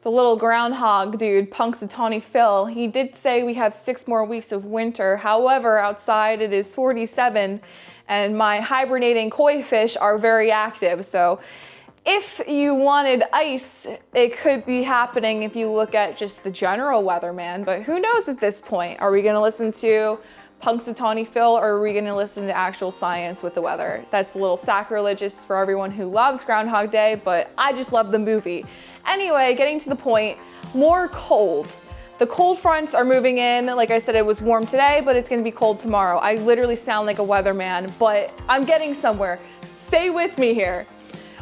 The little groundhog dude, Punxsutawney Phil, he did say we have 6 more weeks of winter. However, outside it is 47 and my hibernating koi fish are very active. So if you wanted ice, it could be happening if you look at just the general weather, man. But who knows at this point? Are we gonna listen to Punxsutawney Phil or are we gonna listen to actual science with the weather? That's a little sacrilegious for everyone who loves Groundhog Day, but I just love the movie. Anyway, getting to the point, more cold. The cold fronts are moving in. Like I said, it was warm today, but it's gonna be cold tomorrow. I literally sound like a weatherman, but I'm getting somewhere. Stay with me here.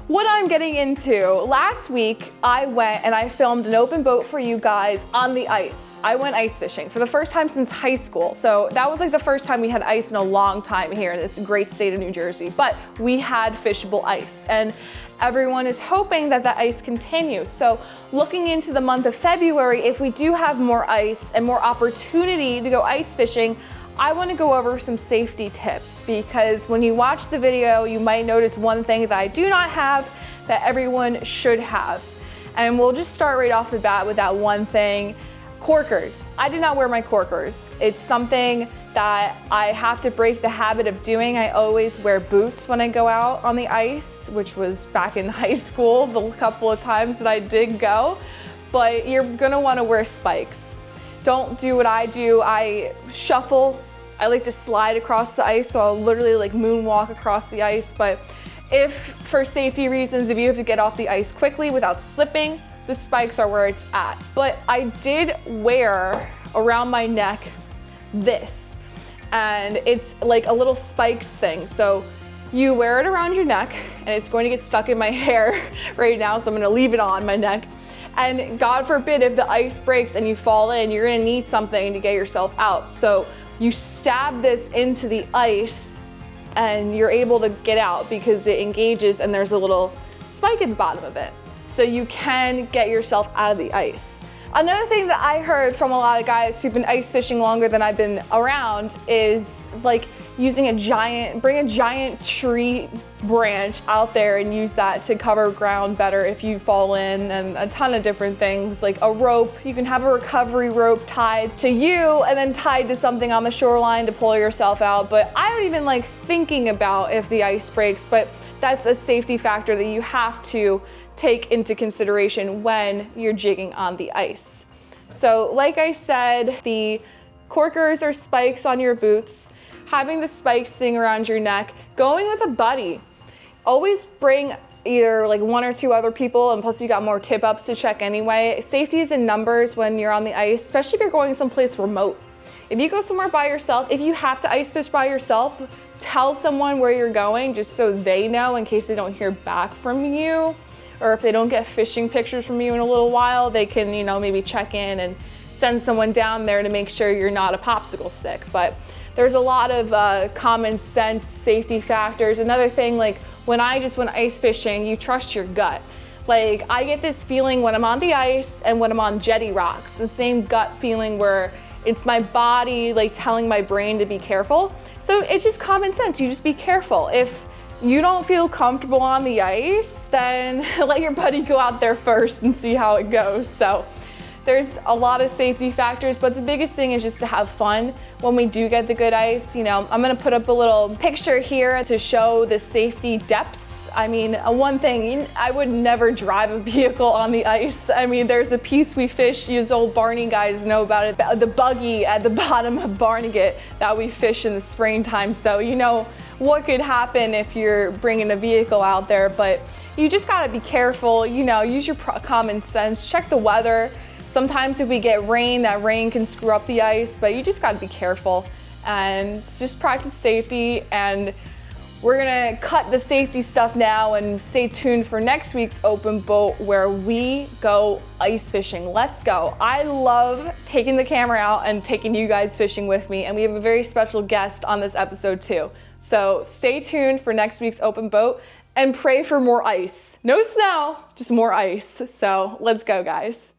What I'm getting into, last week I went and I filmed an open boat for you guys on the ice. I went ice fishing for the first time since high school. So that was like the first time we had ice in a long time here in this great state of New Jersey, but we had fishable ice and everyone is hoping that the ice continues. So looking into the month of February, if we do have more ice and more opportunity to go ice fishing, I want to go over some safety tips because when you watch the video, you might notice one thing that I do not have that everyone should have. And we'll just start right off the bat with that one thing, corkers. I do not wear my corkers. It's something that I have to break the habit of doing. I always wear boots when I go out on the ice, which was back in high school, the couple of times that I did go, but you're gonna wanna wear spikes. Don't do what I do. I shuffle. I like to slide across the ice, so I'll literally like moonwalk across the ice. But if for safety reasons, if you have to get off the ice quickly without slipping, the spikes are where it's at. But I did wear around my neck this, and it's like a little spikes thing. So you wear it around your neck and it's going to get stuck in my hair right now, so I'm gonna leave it on my neck. And God forbid if the ice breaks and you fall in, you're gonna need something to get yourself out. So you stab this into the ice and you're able to get out because it engages and there's a little spike at the bottom of it. So you can get yourself out of the ice. Another thing that I heard from a lot of guys who've been ice fishing longer than I've been around is like using bring a giant tree branch out there and use that to cover ground better if you fall in, and a ton of different things like a rope. You can have a recovery rope tied to you and then tied to something on the shoreline to pull yourself out. But I don't even like thinking about if the ice breaks, but that's a safety factor that you have to take into consideration when you're jigging on the ice. So like I said, the corkers or spikes on your boots, having the spikes thing around your neck, going with a buddy. Always bring either like 1 or 2 other people, and plus you got more tip ups to check anyway. Safety is in numbers when you're on the ice, especially if you're going someplace remote. If you go somewhere by yourself, if you have to ice fish by yourself, tell someone where you're going just so they know in case they don't hear back from you, or if they don't get fishing pictures from you in a little while, they can, you know, maybe check in and send someone down there to make sure you're not a popsicle stick. But there's a lot of common sense safety factors. Another thing, like when I just went ice fishing, you trust your gut. Like I get this feeling when I'm on the ice and when I'm on jetty rocks, the same gut feeling where it's my body like telling my brain to be careful. So it's just common sense, you just be careful. If you don't feel comfortable on the ice, then let your buddy go out there first and see how it goes. So there's a lot of safety factors, but the biggest thing is just to have fun when we do get the good ice. You know, I'm gonna put up a little picture here to show the safety depths. I mean, one thing, I would never drive a vehicle on the ice. I mean, there's a piece we fish, you old Barney guys know about it, the buggy at the bottom of Barnegat that we fish in the springtime. So you know what could happen if you're bringing a vehicle out there, but you just gotta be careful, you know, use your common sense, check the weather. Sometimes if we get rain, that rain can screw up the ice, but you just gotta be careful and just practice safety. And we're gonna cut the safety stuff now and stay tuned for next week's open boat where we go ice fishing. Let's go. I love taking the camera out and taking you guys fishing with me, and we have a very special guest on this episode too. So stay tuned for next week's open boat and pray for more ice. No snow, just more ice. So let's go, guys.